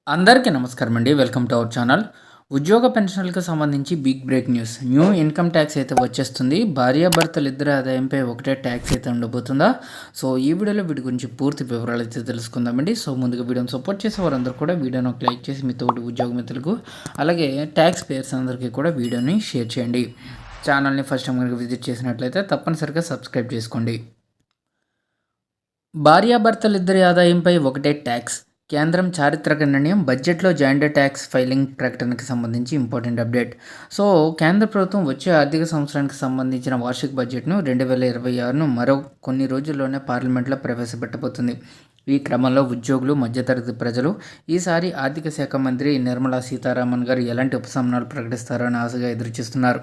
అందరికీ నమస్కారం అండి. Welcome to our channel. ఉద్యోగ పెన్షన్లకు సంబంధించి big break news. New income tax అయితే వచ్చేస్తుంది. భార్యాభర్తలు ఇద్దరి ఆదాయంపై ఒకటే ట్యాక్స్ అయితే ఉండబోతుందా? సో ఈ వీడియోలో వీటి గురించి పూర్తి వివరాలు అయితే తెలుసుకుందామండి. సో ముందుగా వీడియోని సపోర్ట్ చేసే వారందరూ కూడా వీడియోని ఒక లైక్ చేసి మీ తోటి ఉద్యోగ మిత్రులకు అలాగే ట్యాక్స్ పేయర్స్ అందరికీ కూడా వీడియోని షేర్ చేయండి. ఛానల్ని ఫస్ట్ టైం కనుక విజిట్ చేసినట్లయితే తప్పనిసరిగా సబ్స్క్రైబ్ చేసుకోండి. భార్యాభర్తలిద్దరి ఆదాయంపై ఒకటే ట్యాక్స్. కేంద్రం చారిత్రక నిర్ణయం. బడ్జెట్లో జాయింట్ ట్యాక్స్ ఫైలింగ్ ప్రకటనకి సంబంధించి ఇంపార్టెంట్ అప్డేట్. సో కేంద్ర ప్రభుత్వం వచ్చే ఆర్థిక సంవత్సరానికి సంబంధించిన వార్షిక బడ్జెట్ను 2026ను మరో కొన్ని రోజుల్లోనే పార్లమెంట్లో ప్రవేశపెట్టబోతుంది. ఈ క్రమంలో ఉద్యోగులు, మధ్యతరగతి ప్రజలు ఈసారి ఆర్థిక శాఖ మంత్రి నిర్మలా సీతారామన్ గారు ఎలాంటి ఉపశమనాలు ప్రకటిస్తారో అని ఆశగా ఎదురుచూస్తున్నారు.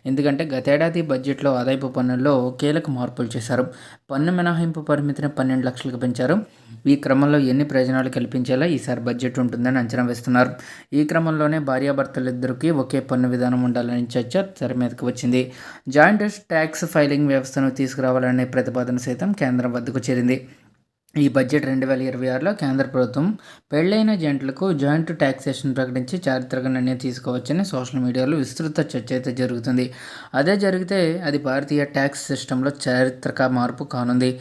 ఎందుకంటే గతేడాది బడ్జెట్లో ఆదాయపు పన్నుల్లో కీలక మార్పులు చేశారు. పన్ను మినహాయింపు పరిమితిని 12 లక్షలకు పెంచారు. ఈ క్రమంలో ఎన్ని ప్రయోజనాలు కల్పించేలా ఈసారి బడ్జెట్ ఉంటుందని అంచనా వేస్తున్నారు. ఈ క్రమంలోనే భార్యాభర్తలిద్దరికీ ఒకే పన్ను విధానం ఉండాలని చర్చ తెర మీదకు వచ్చింది. జాయింట్ ట్యాక్స్ ఫైలింగ్ వ్యవస్థను తీసుకురావాలనే ప్రతిపాదన సైతం కేంద్రం వద్దకు చేరింది. ఈ బడ్జెట్ 2026లో కేంద్ర ప్రభుత్వం పెళ్లైన జంటలకు జాయింట్ ట్యాక్సేషన్ ప్రకటించి చారిత్రక నిర్ణయం తీసుకోవచ్చని సోషల్ మీడియాలో విస్తృత చర్చ అయితే జరుగుతుంది. అదే జరిగితే అది భారతీయ ట్యాక్స్ సిస్టంలో చారిత్రక మార్పు కానుంది.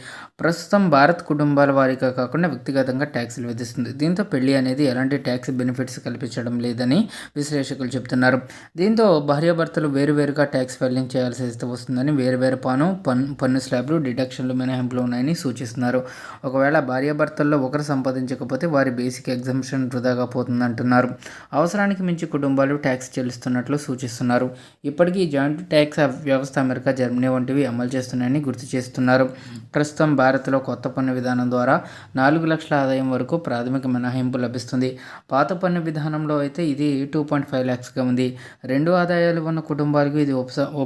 ప్రస్తుతం భారత్ కుటుంబాల వారీగా కాకుండా వ్యక్తిగతంగా ట్యాక్సులు విధిస్తుంది. దీంతో పెళ్లి అనేది ఎలాంటి ట్యాక్స్ బెనిఫిట్స్ కల్పించడం లేదని విశ్లేషకులు చెబుతున్నారు. దీంతో భార్యాభర్తలు వేరువేరుగా ట్యాక్స్ ఫైలింగ్ చేయాల్సి వస్తుందని, వేరువేరు పన్ను స్లాబ్లు, డిడక్షన్లు, మినహాయింపులు ఉన్నాయని సూచిస్తున్నారు. ఒకవేళ భార్యాభర్తల్లో ఒకరు సంపాదించకపోతే వారి బేసిక్ ఎగ్జంప్షన్ వృధాగా పోతుందంటున్నారు. అవసరానికి మించి కుటుంబాలు ట్యాక్స్ చెల్లిస్తున్నట్లు సూచిస్తున్నారు. ఇప్పటికీ జాయింట్ ట్యాక్స్ వ్యవస్థ అమెరికా, జర్మనీ వంటివి అమలు చేస్తున్నాయని గుర్తు చేస్తున్నారు. ప్రస్తుతం భారత్లో కొత్త పన్ను విధానం ద్వారా 4 లక్షల ఆదాయం వరకు ప్రాథమిక మినహాయింపు లభిస్తుంది. పాత పన్ను విధానంలో అయితే ఇది 2.5 lakhsగా ఉంది. 2 ఆదాయాలు ఉన్న కుటుంబాలకు ఇది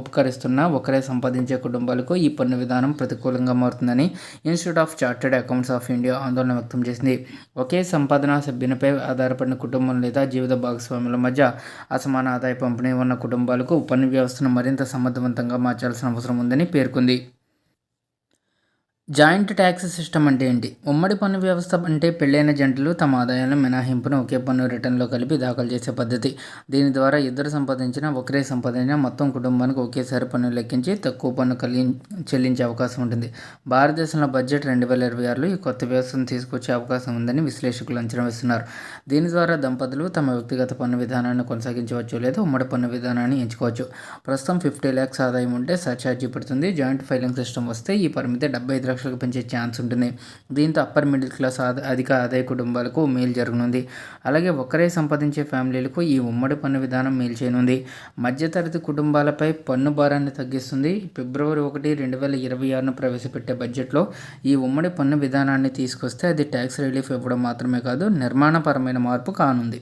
ఉపకరిస్తున్న ఒకరే సంపాదించే కుటుంబాలకు ఈ పన్ను విధానం ప్రతికూలంగా మారుతుందని institute of chartered accounts of India ఆందోళన వ్యక్తం చేసింది. ఒకే సంపాదన సభ్యునిపై ఆధారపడిన కుటుంబం లేదా జీవిత భాగస్వాముల మధ్య అసమాన ఆదాయ పంపిణీ ఉన్న కుటుంబాలకు పన్ను వ్యవస్థను మరింత సమర్థవంతంగా మార్చాల్సిన అవసరం ఉందని పేర్కొంది. జాయింట్ ట్యాక్స్ సిస్టమ్ అంటే ఏంటి? ఉమ్మడి పన్ను వ్యవస్థ అంటే పెళ్ళైన జంటలు తమ ఆదాయాలను మినహాయింపును ఒకే పన్ను రిటర్న్లో కలిపి దాఖలు చేసే పద్ధతి. దీని ద్వారా ఇద్దరు ఒకరే సంపాదించిన మొత్తం కుటుంబానికి ఒకేసారి పన్ను లెక్కించి తక్కువ పన్ను చెల్లించే అవకాశం ఉంటుంది. భారతదేశంలో బడ్జెట్ 2026లో ఈ కొత్త వ్యవస్థను తీసుకొచ్చే అవకాశం ఉందని విశ్లేషకులు అంచనా వేస్తున్నారు. దీని ద్వారా దంపతులు తమ వ్యక్తిగత పన్ను విధానాన్ని కొనసాగించవచ్చు లేదా ఉమ్మడి పన్ను విధానాన్ని ఎంచుకోవచ్చు. ప్రస్తుతం 50 lakhs ఆదాయం ఉంటే సర్ఛార్జీ పడుతుంది. జాయింట్ ఫైలింగ్ సిస్టమ్ వస్తే ఈ పరిమితి 75 లక్షలకు పెంచే ఛాన్స్ ఉంటుంది. దీంతో అప్పర్ మిడిల్ క్లాస్ అధిక ఆదాయ కుటుంబాలకు మేలు జరగనుంది. అలాగే ఒకరే సంపాదించే ఫ్యామిలీలకు ఈ ఉమ్మడి పన్ను విధానం మేలు చేయనుంది. మధ్యతరగతి కుటుంబాలపై పన్ను భారాన్ని తగ్గిస్తుంది. ఫిబ్రవరి 1, 2026ను ప్రవేశపెట్టే బడ్జెట్లో ఈ ఉమ్మడి పన్ను విధానాన్ని తీసుకొస్తే అది ట్యాక్స్ రిలీఫ్ ఇవ్వడం మాత్రమే కాదు, నిర్మాణపరమైన మార్పు కానుంది.